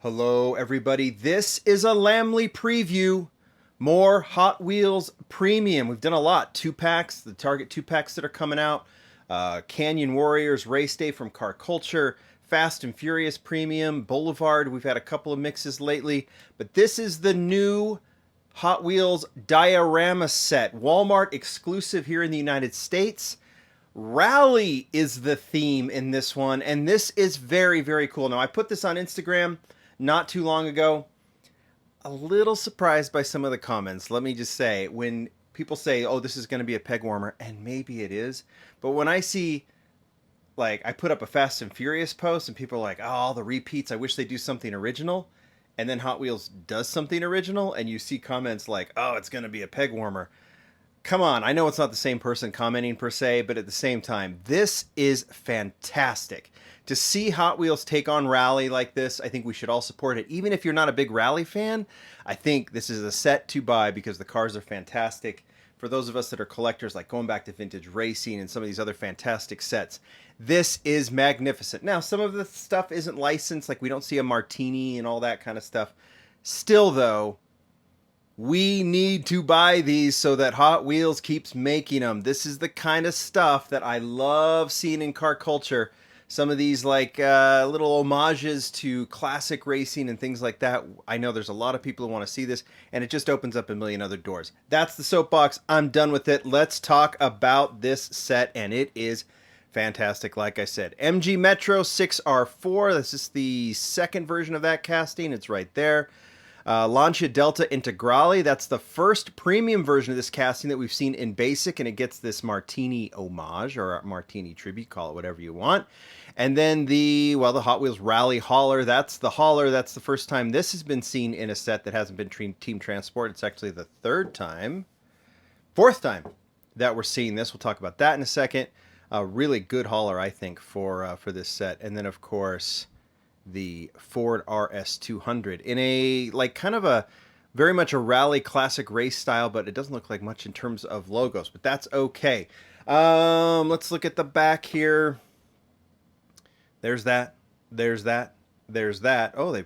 Hello, everybody. This is a Lamley preview. More Hot Wheels Premium. We've done a lot. 2-packs, the Target 2-packs that are coming out. Canyon Warriors Race Day from Car Culture. Fast and Furious Premium. Boulevard. We've had a couple of mixes lately. But this is the new Hot Wheels Diorama set. Walmart exclusive here in the United States. Rally is the theme in this one, and this is very, very cool. Now, I put this on Instagram not too long ago. A little surprised by some of the comments. Let me just say, when people say, oh, this is going to be a peg warmer, and maybe it is, but when I see, like, I put up a Fast and Furious post, and people are like, oh, all the repeats, I wish they do something original, and then Hot Wheels does something original, and you see comments like, oh, it's going to be a peg warmer. Come on, I know it's not the same person commenting per se, but at the same time, this is fantastic. To see Hot Wheels take on Rally like this, I think we should all support it. Even if you're not a big Rally fan, I think this is a set to buy because the cars are fantastic. For those of us that are collectors, like going back to vintage racing and some of these other fantastic sets, this is magnificent. Now, some of the stuff isn't licensed, like we don't see a Martini and all that kind of stuff. Still, though, we need to buy these so that Hot Wheels keeps making them. This is the kind of stuff that I love seeing in car culture. Some of these like little homages to classic racing and things like that. I know there's a lot of people who want to see this, and it just opens up a million other doors. That's the soapbox. I'm done with it. Let's talk about this set, and it is fantastic. Like I said, MG Metro 6R4. This is the second version of that casting. It's right there. Lancia Delta Integrale. That's the first premium version of this casting that we've seen in basic, and it gets this Martini homage or Martini tribute, call it whatever you want. And then the Hot Wheels Rally Hauler. That's the Hauler. That's the first time this has been seen in a set that hasn't been Team Transport. It's actually the fourth time that we're seeing this. We'll talk about that in a second. A really good hauler, I think, for this set. And then, of course, the Ford RS200 in a like kind of a very much a rally classic race style, but it doesn't look like much in terms of logos, but that's okay. Let's look at the back here. There's that. There's that. There's that. Oh, they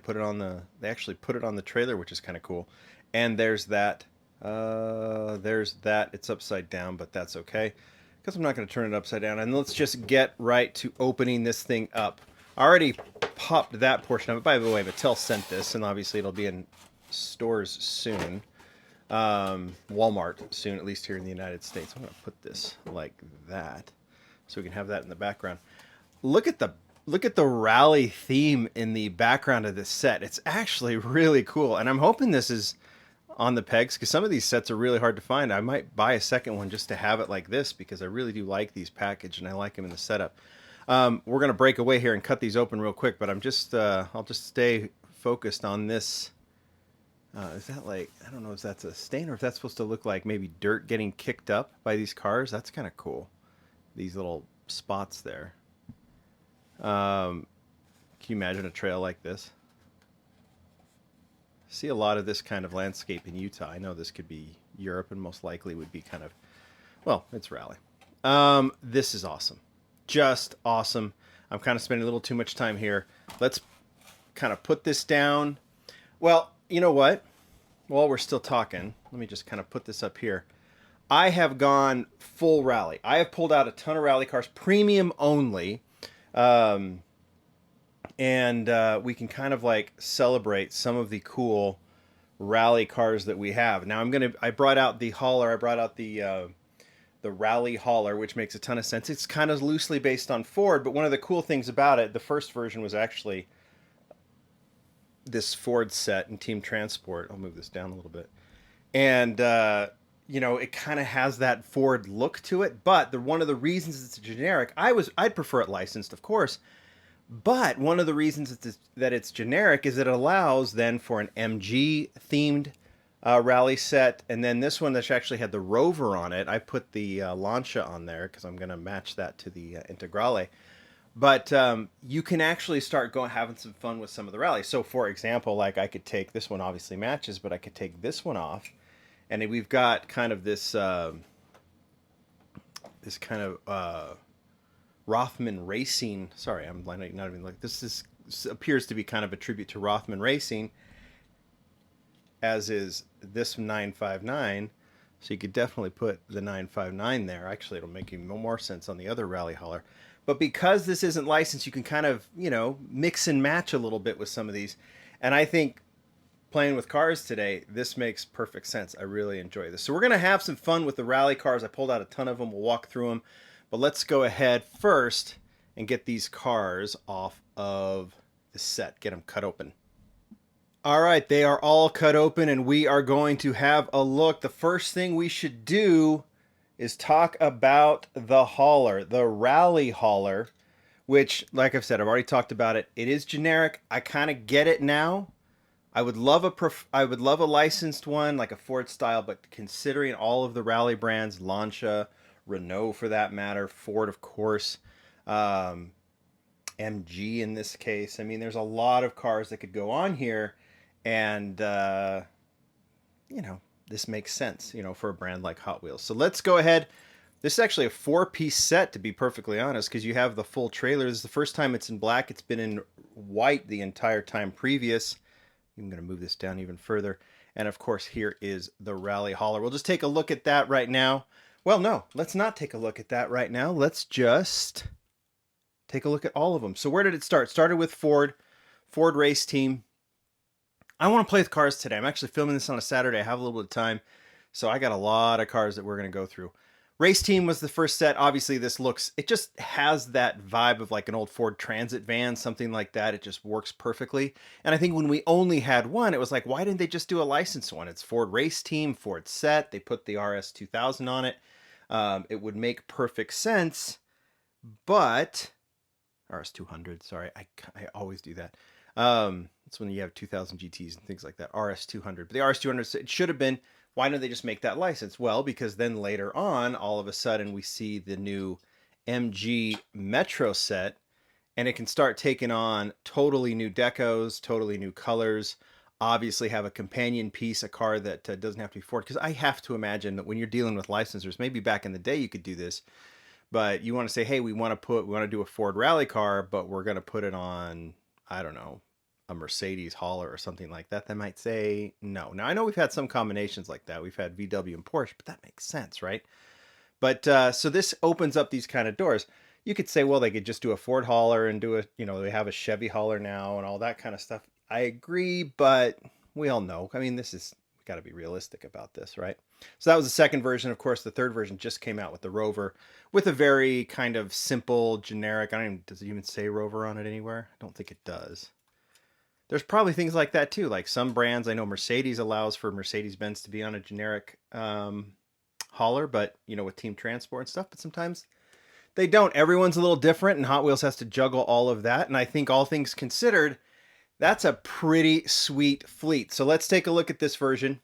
actually put it on the trailer, which is kind of cool. And there's that. There's that. It's upside down, but that's okay because I'm not going to turn it upside down. And let's just get right to opening this thing up. I already popped that portion of it. By the way, Mattel sent this, and obviously it'll be in stores soon. Walmart soon, at least here in the United States. I'm going to put this like that so we can have that in the background. Look at the rally theme in the background of this set. It's actually really cool, and I'm hoping this is on the pegs because some of these sets are really hard to find. I might buy a second one just to have it like this because I really do like these packaged and I like them in the setup. We're going to break away here and cut these open real quick, but I'll just stay focused on this. Is that like, I don't know if that's a stain or if that's supposed to look like maybe dirt getting kicked up by these cars. That's kind of cool. These little spots there. Can you imagine a trail like this? See a lot of this kind of landscape in Utah. I know this could be Europe and most likely would be kind of, well, it's rally. This is awesome. Just awesome. I'm kind of spending a little too much time here. Let's kind of put this down. Well, you know what? While we're still talking, let me just kind of put this up here. I have gone full rally. I have pulled out a ton of rally cars, premium only. And we can kind of like celebrate some of the cool rally cars that we have. Now I brought out the hauler. I brought out the Rally Hauler, which makes a ton of sense. It's kind of loosely based on Ford, but one of the cool things about it, the first version was actually this Ford set in Team Transport. I'll move this down a little bit. And, it kind of has that Ford look to it, but one of the reasons it's generic, I'd prefer it licensed, of course, but one of the reasons that it's generic is it allows then for an MG themed rally set, and then this one that actually had the Rover on it. I put the Lancia on there because I'm going to match that to the Integrale. But you can actually start having some fun with some of the rallies. So, for example, like I could take this one, obviously matches, but I could take this one off, and we've got kind of this Rothman Racing. Sorry, I'm not even like this is appears to be kind of a tribute to Rothman Racing, as is this 959. So you could definitely put the 959 there. Actually, it'll make even more sense on the other rally hauler. But because this isn't licensed, you can kind of, mix and match a little bit with some of these. And I think playing with cars today, this makes perfect sense. I really enjoy this. So we're going to have some fun with the rally cars. I pulled out a ton of them. We'll walk through them. But let's go ahead first and get these cars off of the set. Get them cut open. All right, they are all cut open and we are going to have a look. The first thing we should do is talk about the hauler, the rally hauler, which, like I've said, I've already talked about it. It is generic. I kind of get it now. I would love a licensed one, like a Ford style, but considering all of the rally brands, Lancia, Renault for that matter, Ford, of course, MG in this case. I mean, there's a lot of cars that could go on here. And, this makes sense, for a brand like Hot Wheels. So let's go ahead. This is actually a 4-piece set, to be perfectly honest, because you have the full trailer. This is the first time it's in black. It's been in white the entire time previous. I'm going to move this down even further. And, of course, here is the rally hauler. We'll just take a look at that right now. Well, no, let's not take a look at that right now. Let's just take a look at all of them. So where did it start? Started with Ford race team. I want to play with cars today. I'm actually filming this on a Saturday. I have a little bit of time. So I got a lot of cars that we're going to go through. Race team was the first set. Obviously, it just has that vibe of like an old Ford Transit van, something like that. It just works perfectly. And I think when we only had one, it was like, why didn't they just do a licensed one? It's Ford race team, Ford set. They put the RS 2000 on it. It would make perfect sense. But RS 200, sorry. I always do that. That's when you have 2000 GTs and things like that. RS 200. But the RS 200, it should have been, why don't they just make that license? Well, because then later on, all of a sudden, we see the new MG Metro set, and it can start taking on totally new decos, totally new colors, obviously have a companion piece, a car that doesn't have to be Ford. Because I have to imagine that when you're dealing with licensors, maybe back in the day you could do this, but you want to say, hey, we want to do a Ford rally car, but we're going to put it on, I don't know, a Mercedes hauler or something like that. They might say no. Now I know we've had some combinations like that. We've had VW and Porsche, but that makes sense, right? But so this opens up these kind of doors. You could say, well, they could just do a Ford hauler and do they have a Chevy hauler now and all that kind of stuff. I agree, but we all know. I mean, we got to be realistic about this, right? So that was the second version. Of course, the third version just came out with the Rover, with a very kind of simple, generic. Does it even say Rover on it anywhere? I don't think it does. There's probably things like that too. Like some brands, I know Mercedes allows for Mercedes-Benz to be on a generic hauler, but with team transport and stuff, but sometimes they don't. Everyone's a little different, and Hot Wheels has to juggle all of that. And I think all things considered, that's a pretty sweet fleet. So let's take a look at this version.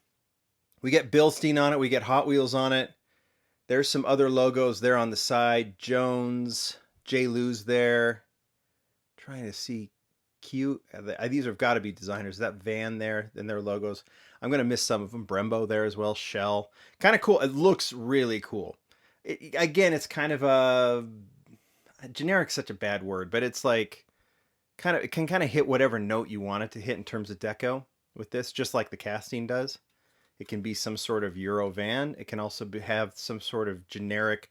We get Bilstein on it. We get Hot Wheels on it. There's some other logos there on the side. Jones, J. Lou's there. Trying to see cute. These have got to be designers. That van there, and their logos. I'm going to miss some of them. Brembo there as well. Shell. Kind of cool. It looks really cool. Again, it's kind of a generic's such a bad word, but it's like it can kind of hit whatever note you want it to hit in terms of deco with this, just like the casting does. It can be some sort of Euro van. It can also have some sort of generic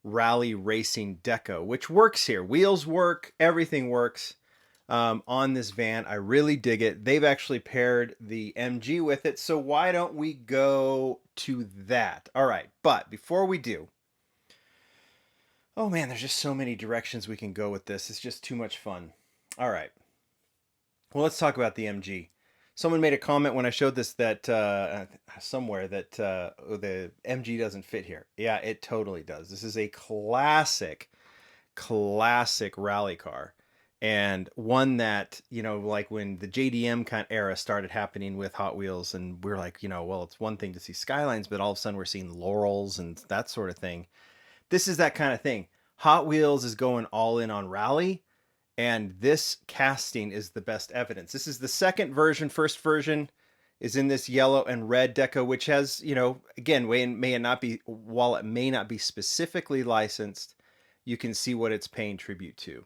rally racing deco, which works here. Wheels work. Everything works on this van. I really dig it. They've actually paired the MG with it. So why don't we go to that? All right. But before we do, oh man, there's just so many directions we can go with this. It's just too much fun. All right. Well, let's talk about the MG. Someone made a comment when I showed this that somewhere that the MG doesn't fit here. Yeah, it totally does. This is a classic rally car. And one that, like when the JDM kind of era started happening with Hot Wheels, and we're like, well, it's one thing to see Skylines, but all of a sudden we're seeing Laurels and that sort of thing. This is that kind of thing. Hot Wheels is going all in on rally, and this casting is the best evidence. This is the second version. First version is in this yellow and red deco, which has, again, while it may not be specifically licensed, you can see what it's paying tribute to.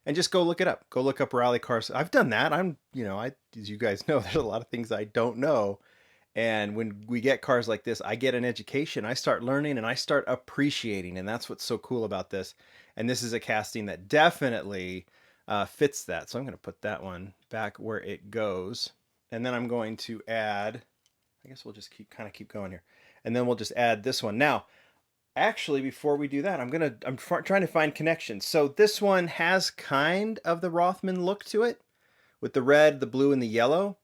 and just go look it up. Go look up rally cars. I've done that. As you guys know, there's a lot of things I don't know. And when we get cars like this, I get an education. I start learning and I start appreciating. And that's what's so cool about this. And this is a casting that definitely fits that. So I'm going to put that one back where it goes. And then I'm going to add, I guess we'll just keep going here. And then we'll just add this one. Now, actually, before we do that, I'm trying to find connections. So this one has kind of the Rothman look to it with the red, the blue, and the yellow.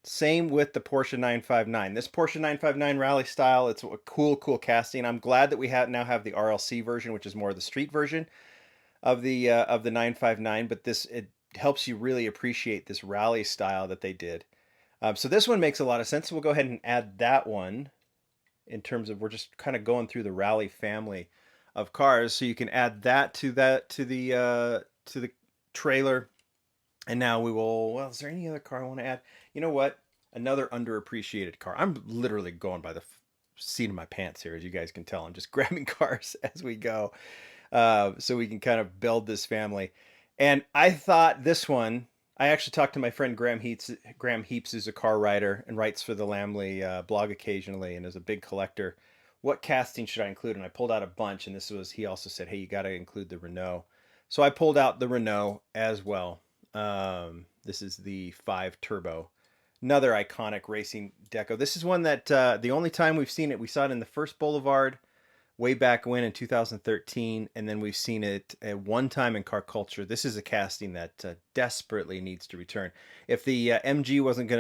Same with the Porsche 959. This Porsche 959 rally style, it's a cool casting. I'm glad that we now have the RLC version, which is more the street version of the 959. But it helps you really appreciate this rally style that they did. So this one makes a lot of sense. So we'll go ahead and add that one. In terms of, we're just kind of going through the rally family of cars, so you can add that to the trailer. And now we will. Well, is there any other car I want to add? You know what? Another underappreciated car. I'm literally going by the seat of my pants here, as you guys can tell. I'm just grabbing cars as we go, so we can kind of build this family. And I thought this one. I actually talked to my friend Graham Heaps. Graham Heaps is a car writer and writes for the Lamley blog occasionally and is a big collector. What casting should I include? And I pulled out a bunch, and he also said, hey, you got to include the Renault. So I pulled out the Renault as well. This is the 5 Turbo. Another iconic racing deco. This is one that the only time we've seen it, we saw it in the first Boulevard way back when in 2013, and then we've seen it at one time in Car Culture. This is a casting that desperately needs to return. If the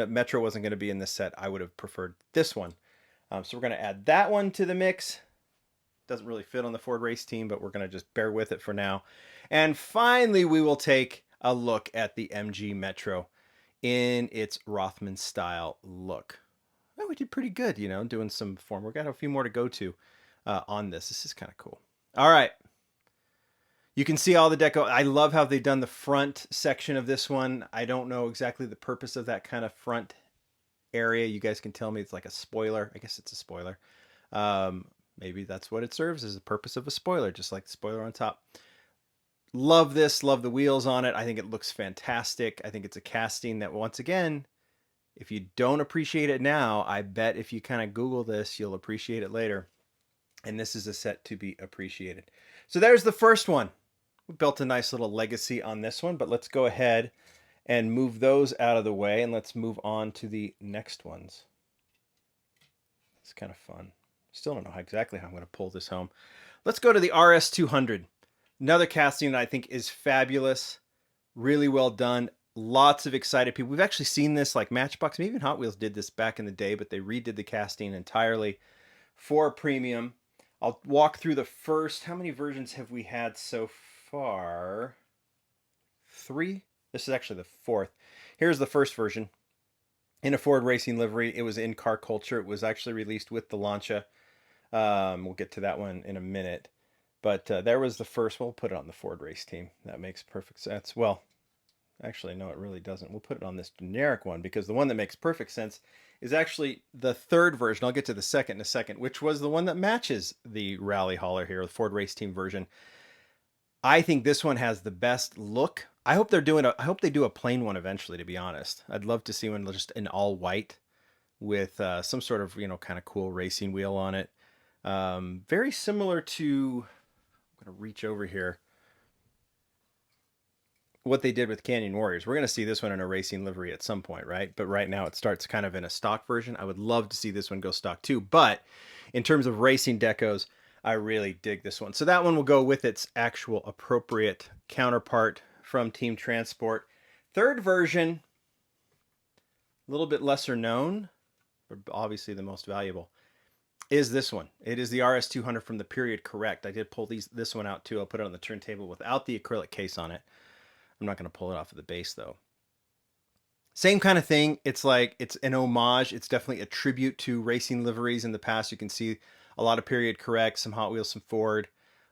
Metro wasn't gonna be in this set, I would have preferred this one. So we're gonna add that one to the mix. Doesn't really fit on the Ford race team, but we're gonna just bear with it for now. And finally, we will take a look at the MG Metro in its Rothman style look. Well, we did pretty good, doing some form. We've got a few more to go to on this. This is kind of cool. All right. You can see all the deco. I love how they've done the front section of this one. I don't know exactly the purpose of that kind of front area. You guys can tell me. It's like a spoiler. I guess it's a spoiler. Maybe that's what it serves, as the purpose of a spoiler, just like the spoiler on top. Love this. Love the wheels on it. I think it looks fantastic. I think it's a casting that, once again, if you don't appreciate it now, I bet if you kind of Google this, you'll appreciate it later. And this is a set to be appreciated. So there's the first one. We built a nice little legacy on this one, but let's go ahead and move those out of the way, and let's move on to the next ones. It's kind of fun. Still don't know exactly how I'm going to pull this home. Let's go to the RS200. Another casting that I think is fabulous. Really well done. Lots of excited people. We've actually seen this, like Matchbox, maybe even Hot Wheels did this back in the day, but they redid the casting entirely for premium. I'll walk through the first. How many versions have we had so far? 3? This is actually the 4th. Here's the first version. In a Ford racing livery. It was in Car Culture. It was actually released with the Lancia. We'll get to that one in a minute. But there was the first. We'll put it on the Ford race team. That makes perfect sense. Well, actually, no, it really doesn't. We'll put it on this generic one, because the one that makes perfect sense is actually the 3rd version. I'll get to the 2nd in a second, which was the one that matches the Rally Hauler here, the Ford race team version. I think this one has the best look. I hope they do a plain one eventually, to be honest. I'd love to see one just in all white with some sort of, kind of cool racing wheel on it. Very similar to, I'm going to reach over here, what they did with Canyon Warriors. We're going to see this one in a racing livery at some point, right? But right now it starts kind of in a stock version. I would love to see this one go stock too. But in terms of racing decos, I really dig this one. So that one will go with its actual appropriate counterpart from Team Transport. 3rd version, a little bit lesser known, but obviously the most valuable, is this one. It is the RS200 from the Period Correct. I did pull this one out too. I'll put it on the turntable without the acrylic case on it. I'm not going to pull it off of the base though. Same kind of thing. It's like, it's an homage. It's definitely a tribute to racing liveries in the past. You can see a lot of Period Correct, some Hot Wheels, some Ford,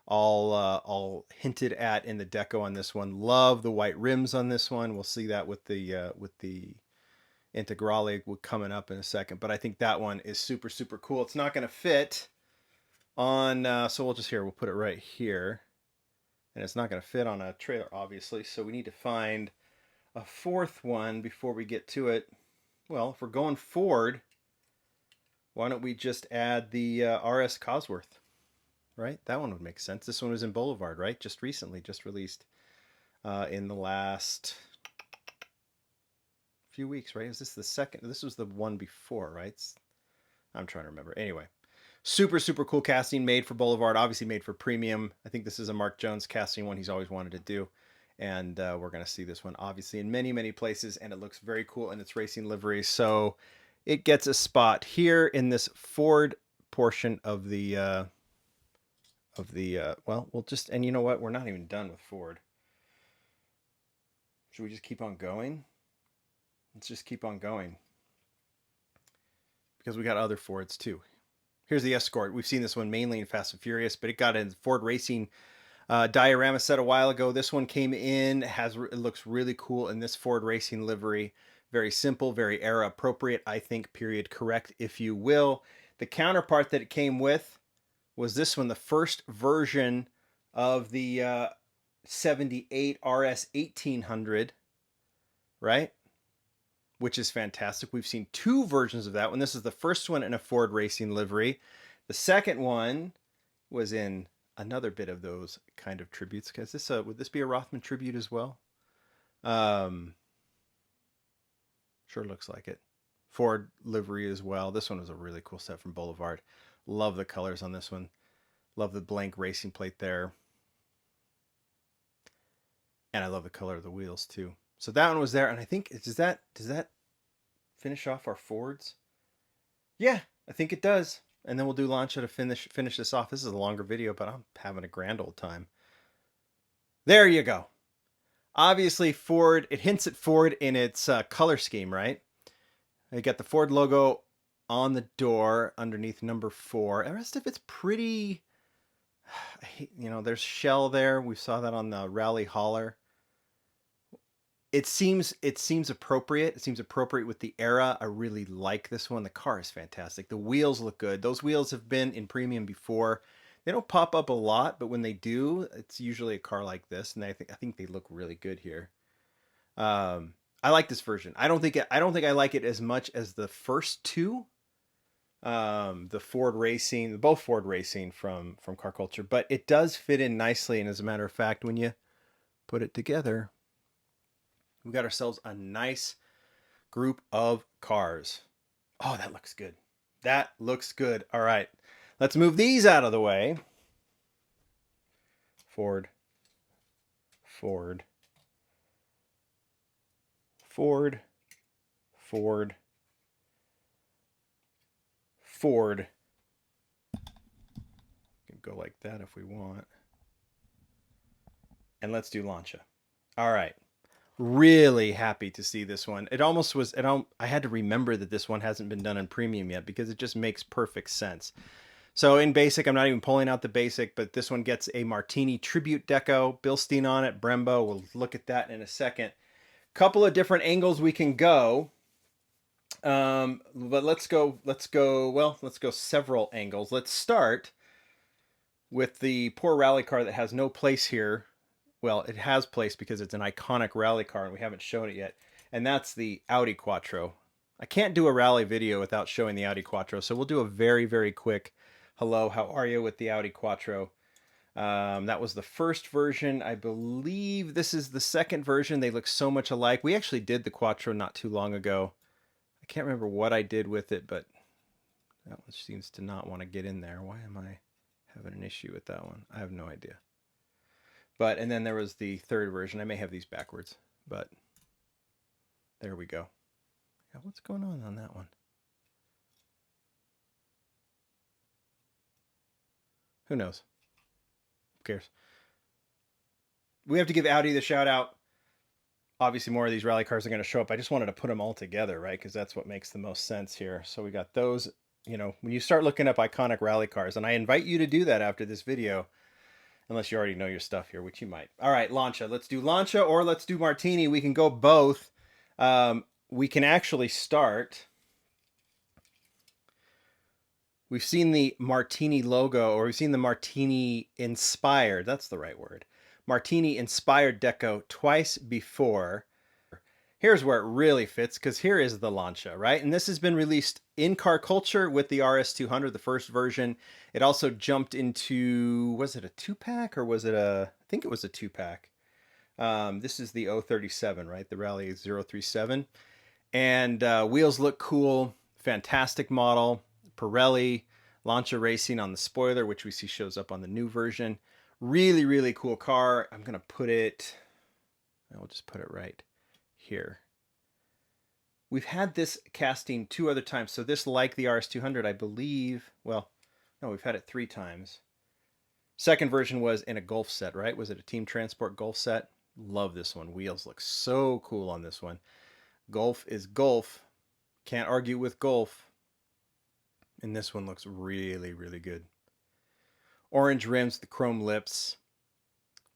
all hinted at in the deco on this one. Love the white rims on this one. We'll see that with the Integrale coming up in a second. But I think that one is super, super cool. It's not going to fit on, so we'll put it right here. and it's not going to fit on a trailer, obviously. So we need to find a fourth one before we get to it. Well, if we're going Ford, why don't we just add the RS Cosworth, right? That one would make sense. This one was in Boulevard, right? Just recently, just released in the last few weeks, right? Is this the second? This was the one before, right? I'm trying to remember. Anyway, super, super cool casting made for Boulevard, obviously made for premium. I think this is a Mark Jones casting one he's always wanted to do. And we're going to see this one obviously in many, many places. And it looks very cool in its racing livery. So it gets a spot here in this Ford portion of the, well, we'll just, and you know what? We're not even done with Ford. Should we just keep on going? Let's just keep on going. Because we got other Fords too. Here's the Escort. We've seen this one mainly in Fast and Furious, but it got in Ford Racing Diorama set a while ago. This one came in, it looks really cool in this Ford Racing livery. Very simple, very era appropriate, I think, period correct, if you will. The counterpart that it came with was this one, the first version of the 78 RS 1800, right? Which is fantastic. We've seen two versions of that one. This is the first one in a Ford Racing livery. The second one was in another bit of those kind of tributes. Because this would this be a Rothman tribute as well? Sure looks like it. Ford livery as well. This one was a really cool set from Boulevard. Love the colors on this one. Love the blank racing plate there. And I love the color of the wheels too. So that one was there, and I think does that finish off our Fords? Yeah, I think it does. And then we'll do Lancia to finish this off. This is a longer video, but I'm having a grand old time. There you go. Obviously, Ford, it hints at Ford in its color scheme, right? You got the Ford logo on the door underneath number 4. The rest of it's pretty, you know, there's shell there. We saw that on the Rally Hauler. It seems appropriate. It seems appropriate with the era. I really like this one. The car is fantastic. The wheels look good. Those wheels have been in premium before. They don't pop up a lot, but when they do, it's usually a car like this, and I think they look really good here. I like this version. I don't think I like it as much as the first two. The Ford Racing, both Ford Racing from Car Culture, but it does fit in nicely. And as a matter of fact, when you put it together, we got ourselves a nice group of cars. Oh, that looks good. That looks good. All right, let's move these out of the way. Ford, Ford, Ford, Ford, Ford. We can go like that if we want. And let's do Lancia. All right. Really happy to see this one. It almost was, I had to remember that this one hasn't been done in premium yet because it just makes perfect sense. So in basic, I'm not even pulling out the basic, but this one gets a Martini tribute deco, Bilstein on it, Brembo. We'll look at that in a second. Couple of different angles we can go. But let's go several angles. Let's start with the poor rally car that has no place here. Well, it has place because it's an iconic rally car and we haven't shown it yet. And that's the Audi Quattro. I can't do a rally video without showing the Audi Quattro. So we'll do a very, very quick hello, how are you with the Audi Quattro. That was the first version. I believe this is the second version. They look so much alike. We actually did the Quattro not too long ago. I can't remember what I did with it, but that one seems to not want to get in there. Why am I having an issue with that one? I have no idea. But, and then there was the third version. I may have these backwards, but there we go. Yeah, what's going on that one? Who knows? Who cares? We have to give Audi the shout out. Obviously, more of these rally cars are going to show up. I just wanted to put them all together, right? Because that's what makes the most sense here. So we got those, you know, when you start looking up iconic rally cars, and I invite you to do that after this video, unless you already know your stuff here, which you might. All right, Lancia. Let's do Lancia or let's do Martini. We can go both. We can actually start. We've seen the Martini logo, or we've seen the Martini inspired. That's the right word. Martini inspired deco twice before. Here's where it really fits, because here is the Lancia, right? And this has been released in car culture with the RS200, the first version. It also jumped into, was it a 2-pack or was it I think it was a 2-pack. This is the 037, right? The Rally 037. And wheels look cool. Fantastic model. Pirelli, Lancia Racing on the spoiler, which we see shows up on the new version. Really, really cool car. I'm going to put it, I'll just put it right here. We've had this casting 2 other times. So this, like the RS200, I believe, well, no, we've had it 3 times. Second version was in a Golf set, right? Was it a Team Transport Golf set? Love this one. Wheels look so cool on this one. Golf is Golf. Can't argue with Golf. And this one looks really, really good. Orange rims, the chrome lips,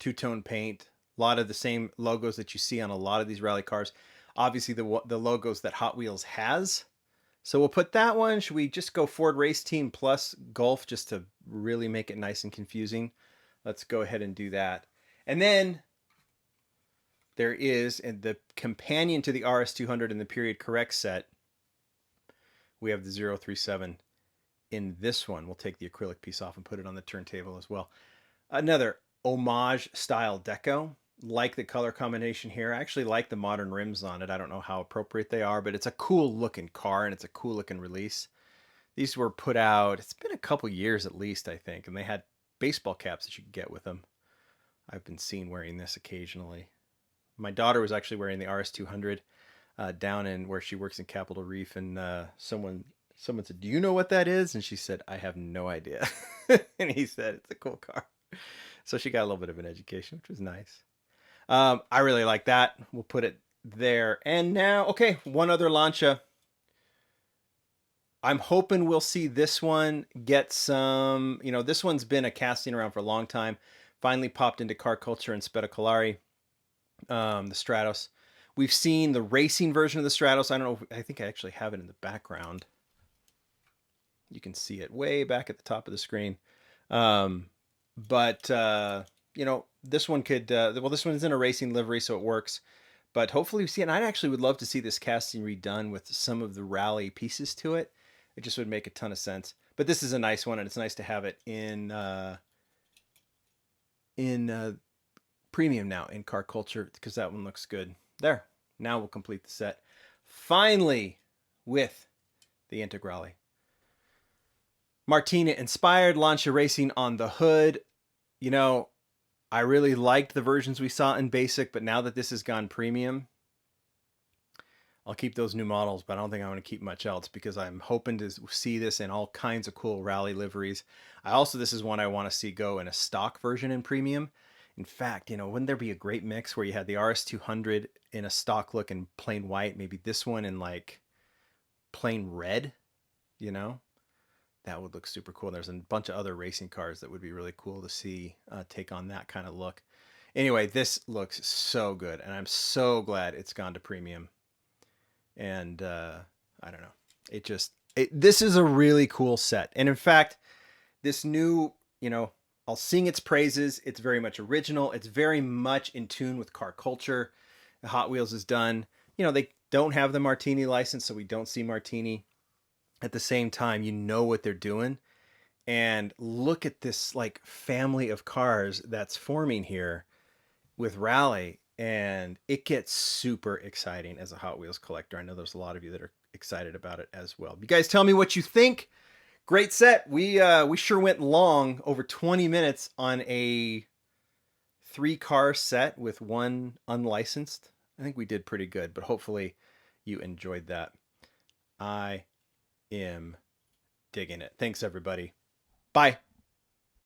two-tone paint. A lot of the same logos that you see on a lot of these rally cars. Obviously, the logos that Hot Wheels has. So we'll put that one. Should we just go Ford Race Team plus Golf just to really make it nice and confusing? Let's go ahead and do that. And then there is, in the companion to the RS200 in the Period Correct set, we have the 037 in this one. We'll take the acrylic piece off and put it on the turntable as well. Another homage style deco. Like the color combination here. I actually like the modern rims on it. I don't know how appropriate they are, but it's a cool looking car and it's a cool looking release. These were put out, it's been a couple years at least, I think, and they had baseball caps that you could get with them. I've been seen wearing this occasionally. My daughter was actually wearing the RS200 down in where she works in Capitol Reef, and someone said, "Do you know what that is?" And she said, "I have no idea." And he said, "It's a cool car." So she got a little bit of an education, which was nice. I really like that. We'll put it there. And now, okay, one other Lancia. I'm hoping we'll see this one get some, this one's been a casting around for a long time. Finally popped into car culture and Spettacolari, the Stratos. We've seen the racing version of the Stratos. I don't know, I think I actually have it in the background. You can see it way back at the top of the screen. This one could, this one is in a racing livery, so it works. But hopefully we see it. And I actually would love to see this casting redone with some of the rally pieces to it. It just would make a ton of sense. But this is a nice one, and it's nice to have it in premium now in car culture, because that one looks good. There. Now we'll complete the set. Finally, with the Integrale. Martina inspired Lancia Racing on the hood. I really liked the versions we saw in basic, but now that this has gone premium, I'll keep those new models, but I don't think I want to keep much else, because I'm hoping to see this in all kinds of cool rally liveries. This is one I want to see go in a stock version in premium. In fact, wouldn't there be a great mix where you had the RS200 in a stock look in plain white, maybe this one in like plain red, That would look super cool. There's a bunch of other racing cars that would be really cool to see take on that kind of look. Anyway, this looks so good, and I'm so glad it's gone to premium. And I don't know. This is a really cool set. And in fact, this new, I'll sing its praises. It's very much original. It's very much in tune with car culture. Hot Wheels is done. They don't have the Martini license, so we don't see Martini. At the same time, what they're doing. And look at this like family of cars that's forming here with Rally. And it gets super exciting as a Hot Wheels collector. I know there's a lot of you that are excited about it as well. You guys tell me what you think. Great set. We sure went long, over 20 minutes on a 3-car set with one unlicensed. I think we did pretty good, but hopefully you enjoyed that. I am digging it. Thanks, everybody. Bye.